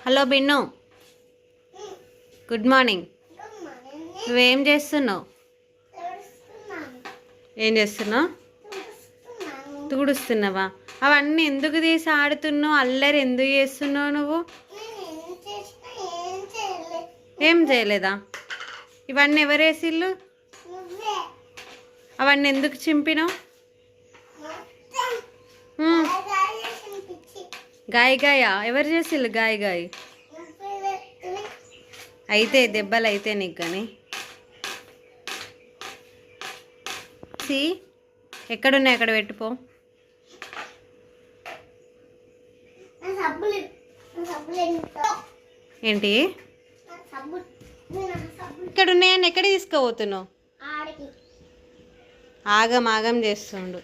Hello Binnu, good morning. నువ్వేం చేస్తున్నావు? ఏం చేస్తున్నావు? తుడుస్తున్నావా? అవన్నీ ఎందుకు తీసి ఆడుతున్నావు? అల్లరి ఎందుకు చేస్తున్నావు నువ్వు? ఏం చేయలేదా? ఇవన్నీ ఎవరేసిళ్ళు? అవన్నీ ఎందుకు చింపినావు? గాయ గాయ ఎవరు చేసిళ్ళు? గాయ గాయ అయితే దెబ్బలు అయితే నీకు కానీ ఎక్కడున్నాయి అక్కడ పెట్టుకో. ఏంటి ఇక్కడ ఉన్నాయని ఎక్కడ తీసుకోబోతున్నావు? ఆగం ఆగం చేస్తుండు.